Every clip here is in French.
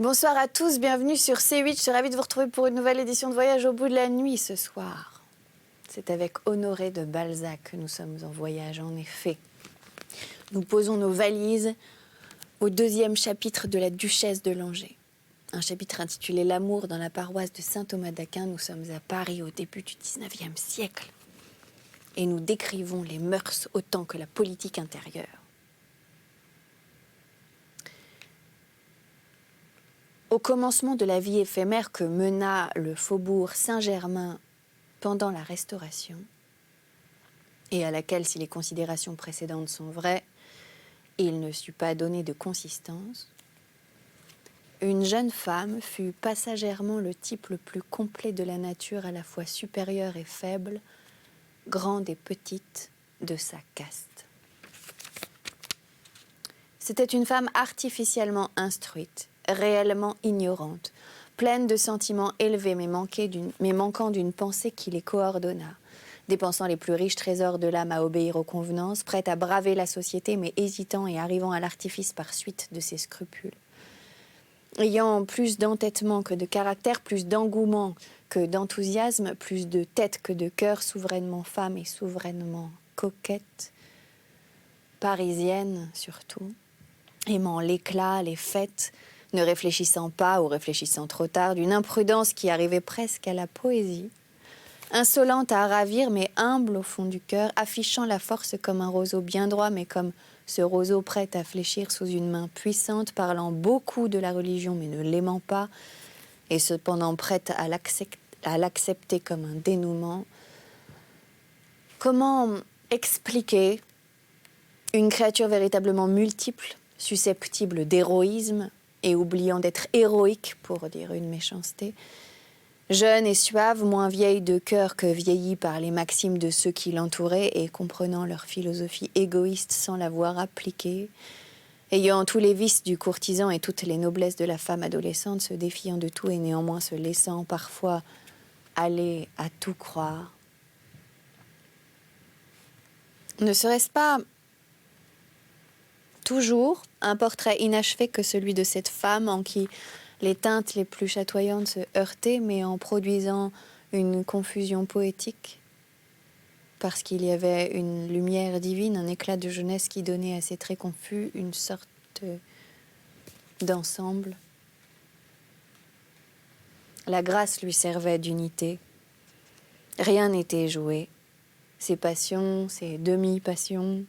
Bonsoir à tous, bienvenue sur C8. Je suis ravie de vous retrouver pour une nouvelle édition de Voyage au bout de la nuit ce soir. C'est avec Honoré de Balzac que nous sommes en voyage, en effet. Nous posons nos valises au deuxième chapitre de la Duchesse de Langeais. Un chapitre intitulé L'amour dans la paroisse de Saint-Thomas d'Aquin. Nous sommes à Paris au début du XIXe siècle. Et nous décrivons les mœurs autant que la politique intérieure. Au commencement de la vie éphémère que mena le faubourg Saint-Germain pendant la Restauration, et à laquelle, si les considérations précédentes sont vraies, il ne sut pas donner de consistance, une jeune femme fut passagèrement le type le plus complet de la nature, à la fois supérieure et faible, grande et petite, de sa caste. C'était une femme artificiellement instruite, réellement ignorante, pleine de sentiments élevés mais manquant d'une pensée qui les coordonnât, dépensant les plus riches trésors de l'âme à obéir aux convenances, prête à braver la société mais hésitant et arrivant à l'artifice par suite de ses scrupules. Ayant plus d'entêtement que de caractère, plus d'engouement que d'enthousiasme, plus de tête que de cœur, souverainement femme et souverainement coquette, parisienne surtout, aimant l'éclat, les fêtes, ne réfléchissant pas ou réfléchissant trop tard, d'une imprudence qui arrivait presque à la poésie, insolente à ravir mais humble au fond du cœur, affichant la force comme un roseau bien droit mais comme ce roseau prêt à fléchir sous une main puissante, parlant beaucoup de la religion mais ne l'aimant pas, et cependant prête à l'accepter comme un dénouement. Comment expliquer une créature véritablement multiple, susceptible d'héroïsme et oubliant d'être héroïque, pour dire une méchanceté, jeune et suave, moins vieille de cœur que vieillie par les maximes de ceux qui l'entouraient et comprenant leur philosophie égoïste sans l'avoir appliquée, ayant tous les vices du courtisan et toutes les noblesses de la femme adolescente, se défiant de tout et néanmoins se laissant parfois aller à tout croire. Ne serait-ce pas toujours un portrait inachevé que celui de cette femme en qui les teintes les plus chatoyantes se heurtaient, mais en produisant une confusion poétique, parce qu'il y avait une lumière divine, un éclat de jeunesse qui donnait à ces traits confus une sorte d'ensemble. La grâce lui servait d'unité. Rien n'était joué. Ses passions, ses demi-passions,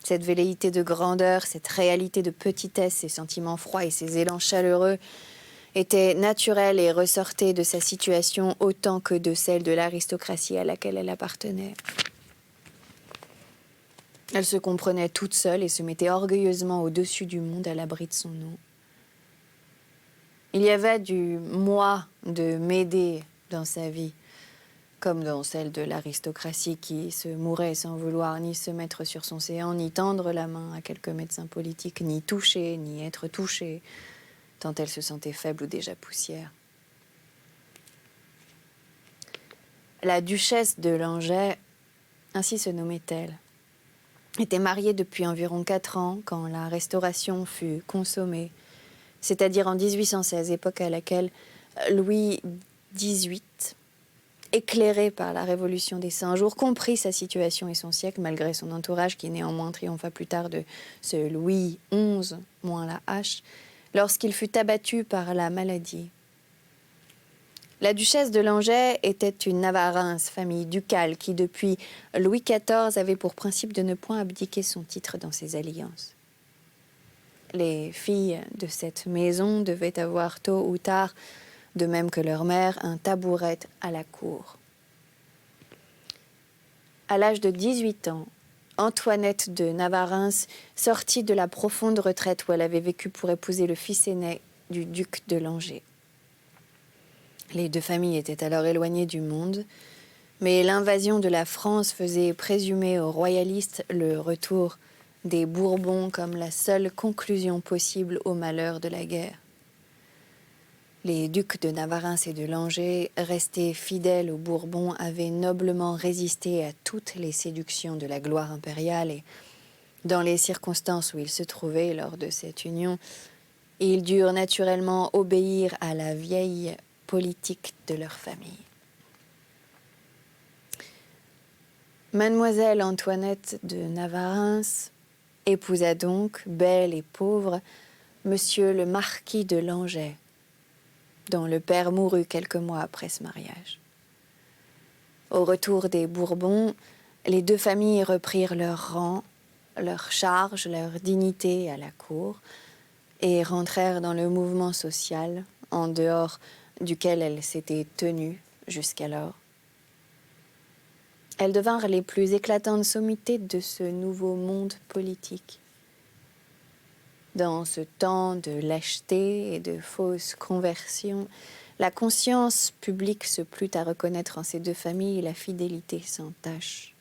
cette velléité de grandeur, cette réalité de petitesse, ces sentiments froids et ces élans chaleureux étaient naturels et ressortaient de sa situation autant que de celle de l'aristocratie à laquelle elle appartenait. Elle se comprenait toute seule et se mettait orgueilleusement au-dessus du monde à l'abri de son nom. Il y avait du moi de Médée dans sa vie, comme dans celle de l'aristocratie qui se mourait sans vouloir ni se mettre sur son séant, ni tendre la main à quelque médecin politique, ni toucher, ni être touchée, tant elle se sentait faible ou déjà poussière. La duchesse de Langeais, ainsi se nommait-elle, était mariée depuis environ 4 ans quand la Restauration fut consommée, c'est-à-dire en 1816, époque à laquelle Louis XVIII, éclairé par la Révolution des 100 jours, comprit sa situation et son siècle, malgré son entourage qui néanmoins triompha plus tard de ce Louis XI, moins la hache, lorsqu'il fut abattu par la maladie. La duchesse de Langeais était une Navarreins, famille ducale, qui depuis Louis XIV avait pour principe de ne point abdiquer son titre dans ses alliances. Les filles de cette maison devaient avoir tôt ou tard, de même que leur mère, un tabouret à la cour. À l'âge de 18 ans, Antoinette de Navarreins sortit de la profonde retraite où elle avait vécu pour épouser le fils aîné du duc de Langeais. Les deux familles étaient alors éloignées du monde, mais l'invasion de la France faisait présumer aux royalistes le retour des Bourbons comme la seule conclusion possible au malheur de la guerre. Les ducs de Navarreins et de Langeais, restés fidèles aux Bourbons, avaient noblement résisté à toutes les séductions de la gloire impériale et, dans les circonstances où ils se trouvaient lors de cette union, Ils durent naturellement obéir à la vieille politique de leur famille. Mademoiselle Antoinette de Navarreins épousa donc, belle et pauvre, Monsieur le marquis de Langeais, dont le père mourut quelques mois après ce mariage. Au retour des Bourbons, les deux familles reprirent leur rang, leur charge, leur dignité à la cour, et rentrèrent dans le mouvement social, en dehors duquel elles s'étaient tenues jusqu'alors. Elles devinrent les plus éclatantes sommités de ce nouveau monde politique. Dans ce temps de lâcheté et de fausses conversions, la conscience publique se plut à reconnaître en ces deux familles la fidélité sans tache.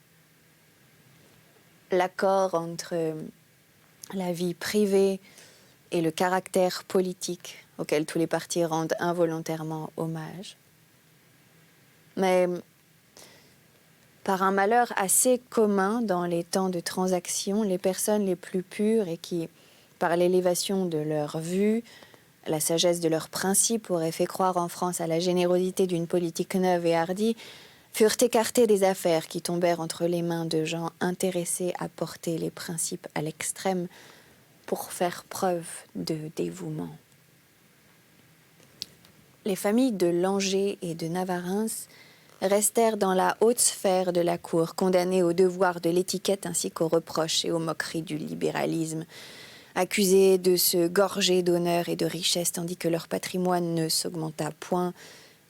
L'accord entre la vie privée et le caractère politique auquel tous les partis rendent involontairement hommage. Mais par un malheur assez commun dans les temps de transaction, les personnes les plus pures et qui, par l'élévation de leur vue, la sagesse de leurs principes auraient fait croire en France à la générosité d'une politique neuve et hardie, furent écartées des affaires qui tombèrent entre les mains de gens intéressés à porter les principes à l'extrême pour faire preuve de dévouement. Les familles de Langeais et de Navarreins restèrent dans la haute sphère de la cour, condamnées au devoir de l'étiquette ainsi qu'aux reproches et aux moqueries du libéralisme, accusées de se gorger d'honneur et de richesse tandis que leur patrimoine ne s'augmenta point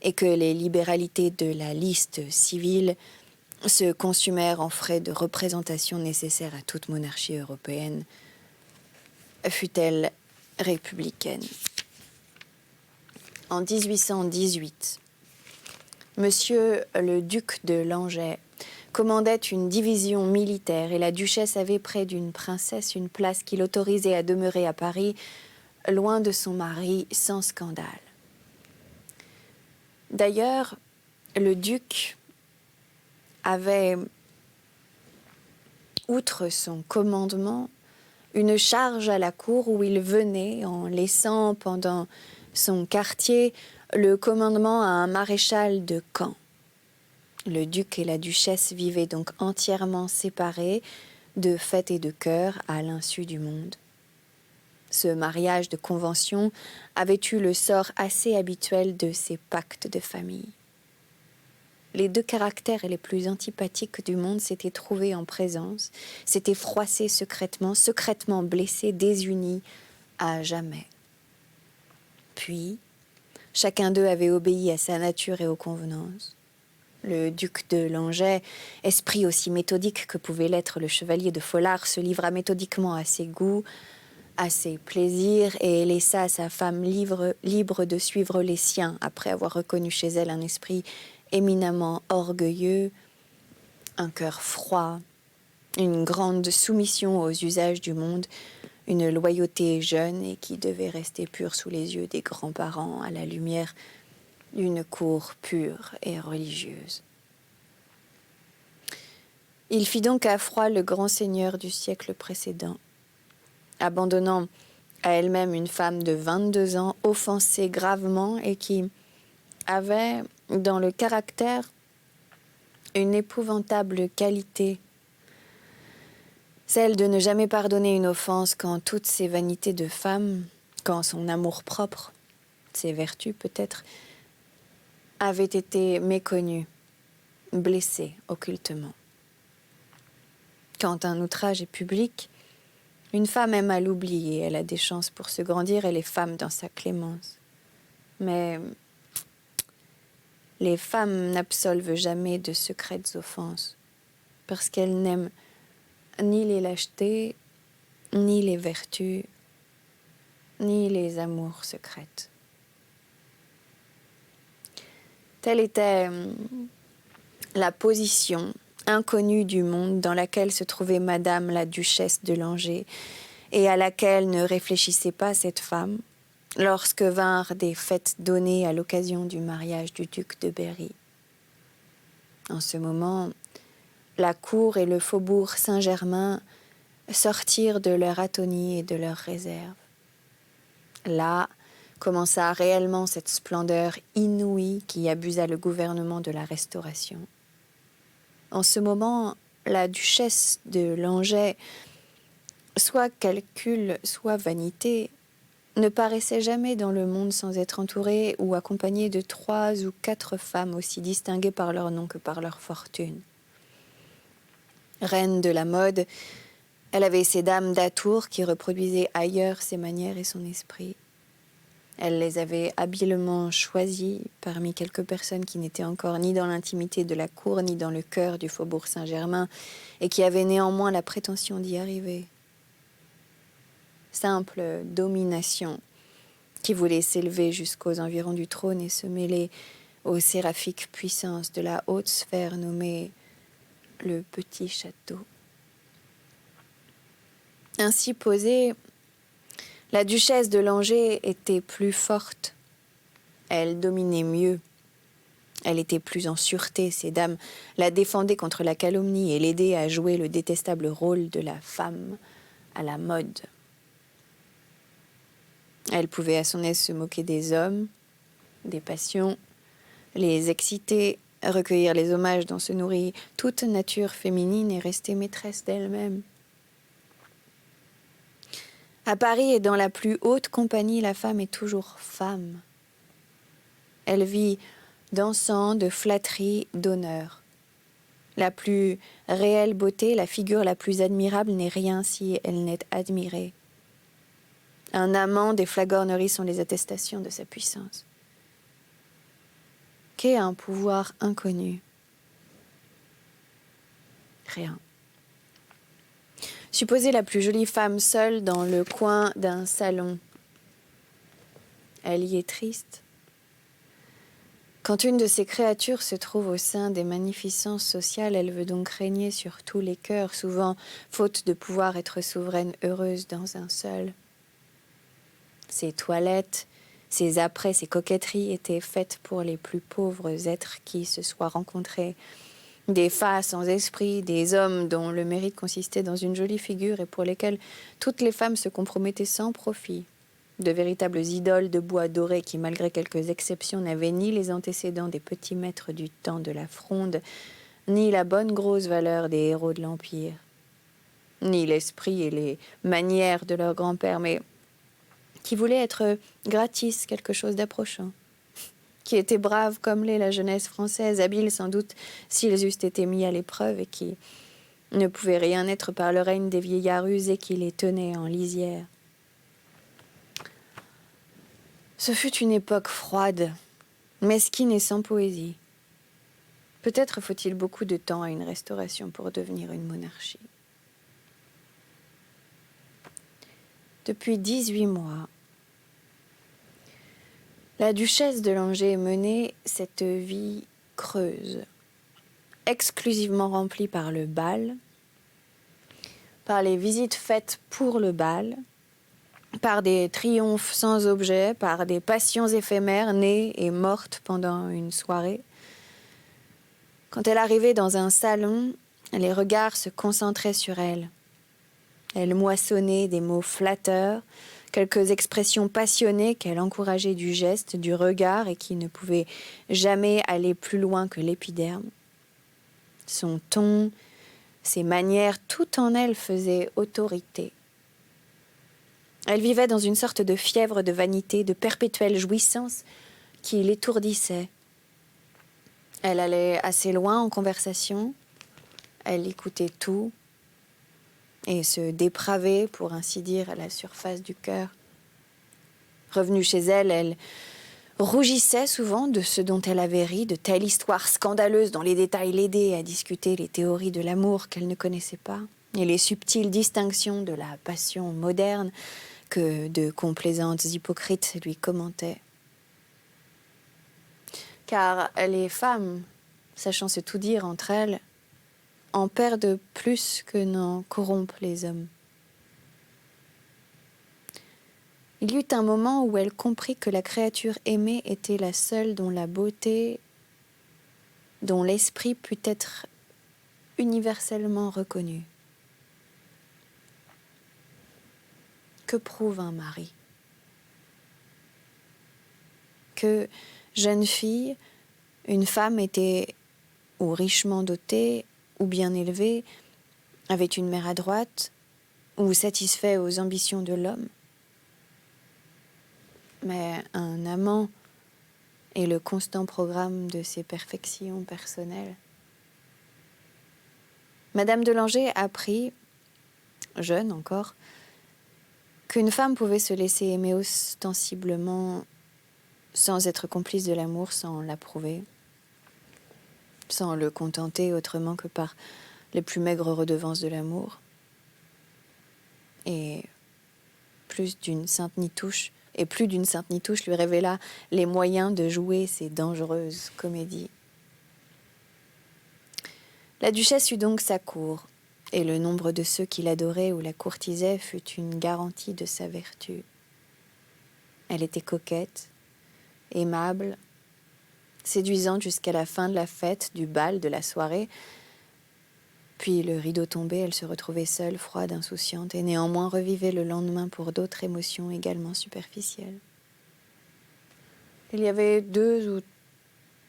et que les libéralités de la liste civile se consumèrent en frais de représentation nécessaires à toute monarchie européenne, fût-elle républicaine. En 1818, Monsieur le duc de Langeais commandait une division militaire et la duchesse avait près d'une princesse une place qui l'autorisait à demeurer à Paris, loin de son mari, sans scandale. D'ailleurs, le duc avait, outre son commandement, une charge à la cour où il venait, en laissant pendant son quartier le commandement à un maréchal de camp. Le duc et la duchesse vivaient donc entièrement séparés, de fait et de cœur, à l'insu du monde. Ce mariage de convention avait eu le sort assez habituel de ces pactes de famille. Les deux caractères les plus antipathiques du monde s'étaient trouvés en présence, s'étaient froissés secrètement blessés, désunis à jamais. Puis, chacun d'eux avait obéi à sa nature et aux convenances. Le duc de Langeais, esprit aussi méthodique que pouvait l'être le chevalier de Folard, se livra méthodiquement à ses goûts, à ses plaisirs et laissa sa femme libre de suivre les siens après avoir reconnu chez elle un esprit éminemment orgueilleux, un cœur froid, une grande soumission aux usages du monde, une loyauté jeune et qui devait rester pure sous les yeux des grands-parents à la lumière d'une cour pure et religieuse. Il fit donc à froid le grand seigneur du siècle précédent, abandonnant à elle-même une femme de 22 ans, offensée gravement et qui avait dans le caractère une épouvantable qualité, celle de ne jamais pardonner une offense quand toutes ses vanités de femme, quand son amour-propre, ses vertus peut-être, avaient été méconnues, blessées occultement. Quand un outrage est public, une femme aime à l'oublier, elle a des chances pour se grandir et les femmes dans sa clémence. Mais les femmes n'absolvent jamais de secrètes offenses, parce qu'elles n'aiment ni les lâchetés, ni les vertus, ni les amours secrètes. Telle était la position inconnue du monde dans laquelle se trouvait Madame la Duchesse de Langeais et à laquelle ne réfléchissait pas cette femme lorsque vinrent des fêtes données à l'occasion du mariage du duc de Berry. En ce moment, la cour et le faubourg Saint-Germain sortirent de leur atonie et de leur réserve. Là commença réellement cette splendeur inouïe qui abusa le gouvernement de la Restauration. En ce moment, la duchesse de Langeais, soit calcul, soit vanité, ne paraissait jamais dans le monde sans être entourée ou accompagnée de 3 ou 4 femmes aussi distinguées par leur nom que par leur fortune. Reine de la mode, elle avait ses dames d'atour qui reproduisaient ailleurs ses manières et son esprit. Elle les avait habilement choisies parmi quelques personnes qui n'étaient encore ni dans l'intimité de la cour ni dans le cœur du faubourg Saint-Germain et qui avaient néanmoins la prétention d'y arriver. Simple domination qui voulait s'élever jusqu'aux environs du trône et se mêler aux séraphiques puissances de la haute sphère nommée le petit château. Ainsi posée, la duchesse de Langeais était plus forte. Elle dominait mieux. Elle était plus en sûreté. Ces dames la défendaient contre la calomnie et l'aidaient à jouer le détestable rôle de la femme à la mode. Elle pouvait à son aise se moquer des hommes, des passions, les exciter, recueillir les hommages dont se nourrit toute nature féminine et rester maîtresse d'elle-même. À Paris et dans la plus haute compagnie, la femme est toujours femme. Elle vit d'encens, de flatterie, d'honneur. La plus réelle beauté, la figure la plus admirable n'est rien si elle n'est admirée. Un amant des flagorneries sont les attestations de sa puissance. Qu'est un pouvoir inconnu? Rien. Supposez la plus jolie femme seule dans le coin d'un salon. Elle y est triste. Quand une de ces créatures se trouve au sein des magnificences sociales, elle veut donc régner sur tous les cœurs, souvent faute de pouvoir être souveraine heureuse dans un seul. Ses toilettes, ses apprêts, ses coquetteries étaient faites pour les plus pauvres êtres qui se soient rencontrés. Des fas sans esprit, des hommes dont le mérite consistait dans une jolie figure et pour lesquels toutes les femmes se compromettaient sans profit. De véritables idoles de bois doré qui, malgré quelques exceptions, n'avaient ni les antécédents des petits maîtres du temps de la Fronde, ni la bonne grosse valeur des héros de l'Empire, ni l'esprit et les manières de leur grand-père, mais qui voulaient être gratis quelque chose d'approchant, qui étaient braves comme l'est la jeunesse française, habiles sans doute s'ils eussent été mis à l'épreuve et qui ne pouvaient rien être par le règne des vieillards usés qui les tenaient en lisière. Ce fut une époque froide, mesquine et sans poésie. Peut-être faut-il beaucoup de temps à une restauration pour devenir une monarchie. Depuis 18 mois, la duchesse de Langeais menait cette vie creuse, exclusivement remplie par le bal, par les visites faites pour le bal, par des triomphes sans objet, par des passions éphémères nées et mortes pendant une soirée. Quand elle arrivait dans un salon, les regards se concentraient sur elle. Elle moissonnait des mots flatteurs, quelques expressions passionnées qu'elle encourageait du geste, du regard et qui ne pouvaient jamais aller plus loin que l'épiderme. Son ton, ses manières, tout en elle faisait autorité. Elle vivait dans une sorte de fièvre de vanité, de perpétuelle jouissance qui l'étourdissait. Elle allait assez loin en conversation, elle écoutait tout et se dépravait, pour ainsi dire, à la surface du cœur. Revenue chez elle, elle rougissait souvent de ce dont elle avait ri, de telle histoire scandaleuse dont les détails l'aidaient à discuter les théories de l'amour qu'elle ne connaissait pas et les subtiles distinctions de la passion moderne que de complaisantes hypocrites lui commentaient. Car les femmes, sachant se tout dire entre elles, en perdent plus que n'en corrompent les hommes. Il y eut un moment où elle comprit que la créature aimée était la seule dont la beauté, dont l'esprit pût être universellement reconnu. Que prouve un mari? que, jeune fille, une femme était ou richement dotée, ou bien élevée, avait une mère adroite, ou satisfait aux ambitions de l'homme. Mais un amant est le constant programme de ses perfections personnelles. Madame de Langeais apprit, jeune encore, qu'une femme pouvait se laisser aimer ostensiblement sans être complice de l'amour, sans l'approuver, sans le contenter autrement que par les plus maigres redevances de l'amour. Et plus d'une sainte Nitouche lui révéla les moyens de jouer ces dangereuses comédies. La duchesse eut donc sa cour, et le nombre de ceux qui l'adoraient ou la courtisaient fut une garantie de sa vertu. Elle était coquette, aimable, séduisante jusqu'à la fin de la fête, du bal, de la soirée. Puis, le rideau tombé, elle se retrouvait seule, froide, insouciante, et néanmoins revivait le lendemain pour d'autres émotions également superficielles. Il y avait 2 ou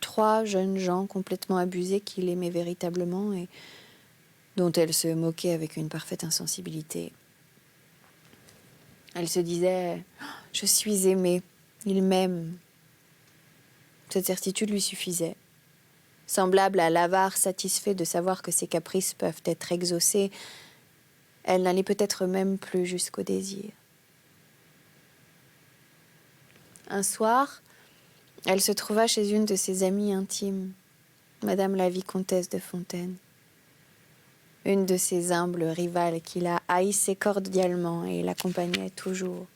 3 jeunes gens complètement abusés qui l'aimaient véritablement et dont elle se moquait avec une parfaite insensibilité. Elle se disait « Je suis aimée, il m'aime ». Cette certitude lui suffisait. Semblable à l'avare satisfait de savoir que ses caprices peuvent être exaucés, elle n'allait peut-être même plus jusqu'au désir. Un soir, elle se trouva chez une de ses amies intimes, Madame la vicomtesse de Fontaine, une de ses humbles rivales qui la haïssait cordialement et l'accompagnait toujours.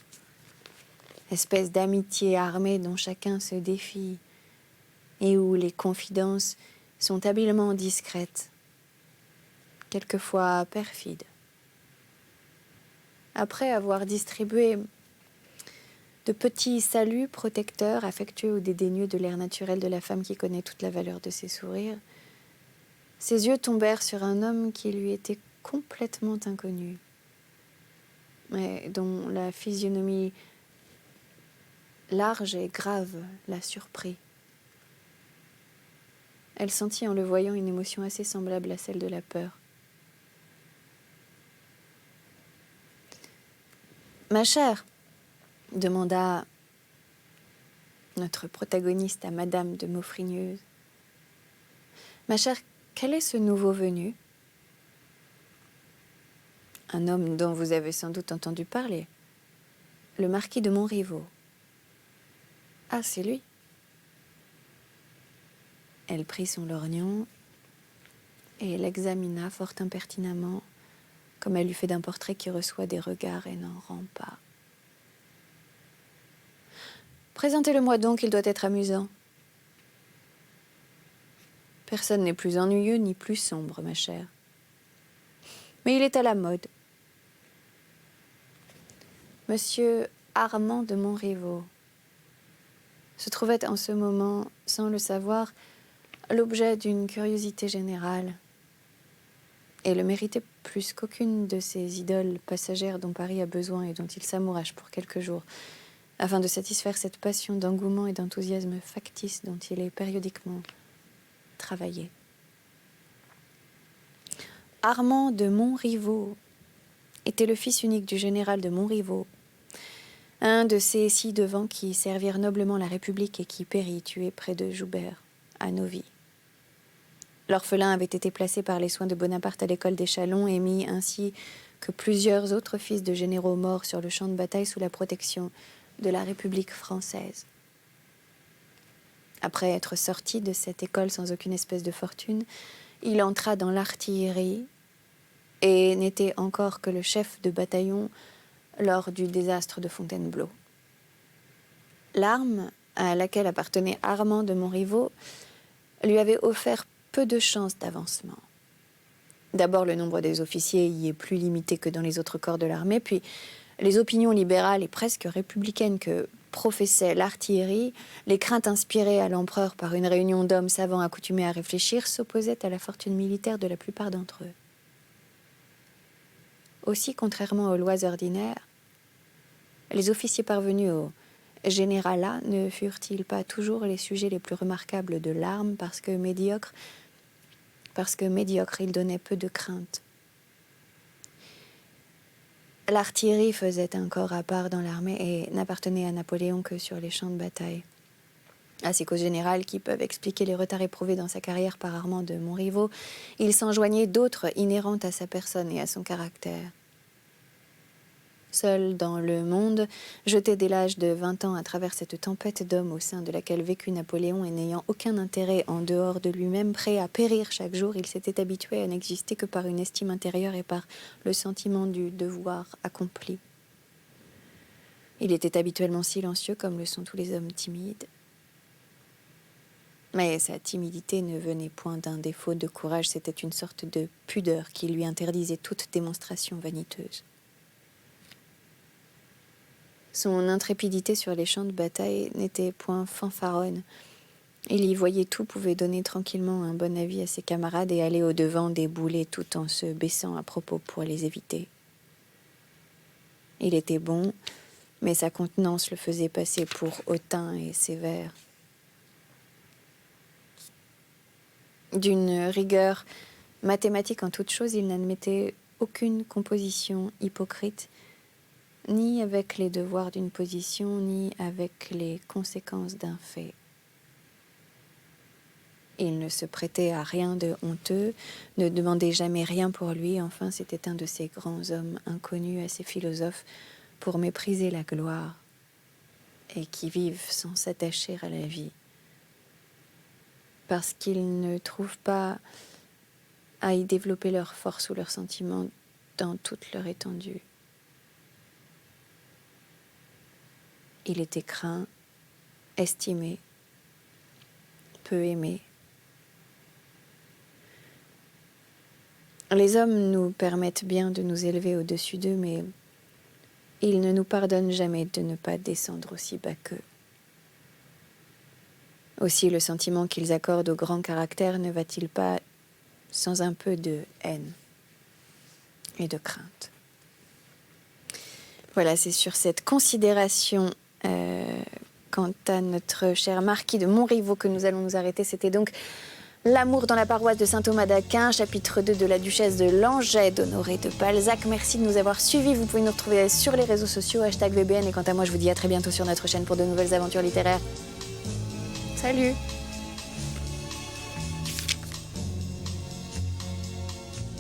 Espèce d'amitié armée dont chacun se défie et où les confidences sont habilement discrètes, quelquefois perfides. Après avoir distribué de petits saluts protecteurs, affectueux ou dédaigneux de l'air naturel de la femme qui connaît toute la valeur de ses sourires, ses yeux tombèrent sur un homme qui lui était complètement inconnu, mais dont la physionomie large et grave la surprit. Elle sentit en le voyant une émotion assez semblable à celle de la peur. « Ma chère », demanda notre protagoniste à Madame de Maufrigneuse, « Ma chère, quel est ce nouveau venu ?»« Un homme dont vous avez sans doute entendu parler, le marquis de Montriveau. »« Ah, c'est lui !» Elle prit son lorgnon et l'examina fort impertinemment, comme elle eût fait d'un portrait qui reçoit des regards et n'en rend pas. « Présentez-le-moi donc, il doit être amusant. »« Personne n'est plus ennuyeux ni plus sombre, ma chère. Mais il est à la mode. Monsieur Armand de Montriveau se trouvait en ce moment, sans le savoir, l'objet d'une curiosité générale et le méritait plus qu'aucune de ces idoles passagères dont Paris a besoin et dont il s'amourache pour quelques jours, afin de satisfaire cette passion d'engouement et d'enthousiasme factice dont il est périodiquement travaillé. Armand de Montriveau était le fils unique du général de Montriveau, un de ces ci-devant qui servirent noblement la République et qui périt tué près de Joubert, à Novi. L'orphelin avait été placé par les soins de Bonaparte à l'école des Chalons et mis ainsi que plusieurs autres fils de généraux morts sur le champ de bataille sous la protection de la République française. Après être sorti de cette école sans aucune espèce de fortune, il entra dans l'artillerie et n'était encore que le chef de bataillon lors du désastre de Fontainebleau. L'arme à laquelle appartenait Armand de Montriveau lui avait offert peu de chances d'avancement. D'abord, le nombre des officiers y est plus limité que dans les autres corps de l'armée, puis les opinions libérales et presque républicaines que professait l'artillerie, les craintes inspirées à l'empereur par une réunion d'hommes savants accoutumés à réfléchir, s'opposaient à la fortune militaire de la plupart d'entre eux. Aussi, contrairement aux lois ordinaires, les officiers parvenus au générats-là ne furent-ils pas toujours les sujets les plus remarquables de larmes parce que médiocres, ils donnaient peu de crainte. L'artillerie faisait un corps à part dans l'armée et n'appartenait à Napoléon que sur les champs de bataille. À ces causes générales qui peuvent expliquer les retards éprouvés dans sa carrière par Armand de Montriveau, il s'en joignait d'autres inhérentes à sa personne et à son caractère. Seul dans le monde, jeté dès l'âge de 20 ans à travers cette tempête d'hommes au sein de laquelle vécut Napoléon et n'ayant aucun intérêt en dehors de lui-même, prêt à périr chaque jour, il s'était habitué à n'exister que par une estime intérieure et par le sentiment du devoir accompli. Il était habituellement silencieux comme le sont tous les hommes timides. Mais sa timidité ne venait point d'un défaut de courage, c'était une sorte de pudeur qui lui interdisait toute démonstration vaniteuse. Son intrépidité sur les champs de bataille n'était point fanfaronne. Il y voyait tout, pouvait donner tranquillement un bon avis à ses camarades et aller au-devant des boulets tout en se baissant à propos pour les éviter. Il était bon, mais sa contenance le faisait passer pour hautain et sévère. D'une rigueur mathématique en toute chose, il n'admettait aucune composition hypocrite, ni avec les devoirs d'une position, ni avec les conséquences d'un fait. Il ne se prêtait à rien de honteux, ne demandait jamais rien pour lui, enfin c'était un de ces grands hommes inconnus à ces philosophes pour mépriser la gloire et qui vivent sans s'attacher à la vie, parce qu'ils ne trouvent pas à y développer leur force ou leurs sentiments dans toute leur étendue. Il était craint, estimé, peu aimé. Les hommes nous permettent bien de nous élever au-dessus d'eux, mais ils ne nous pardonnent jamais de ne pas descendre aussi bas qu'eux. Aussi, le sentiment qu'ils accordent au grand caractère ne va-t-il pas sans un peu de haine et de crainte? Voilà, c'est sur cette considération quant à notre cher marquis de Montriveau que nous allons nous arrêter. C'était donc L'amour dans la paroisse de Saint-Thomas d'Aquin, chapitre 2 de la duchesse de Langeais d'Honoré de Balzac. Merci de nous avoir suivis. Vous pouvez nous retrouver sur les réseaux sociaux, #VBN. Et quant à moi, je vous dis à très bientôt sur notre chaîne pour de nouvelles aventures littéraires. Salut!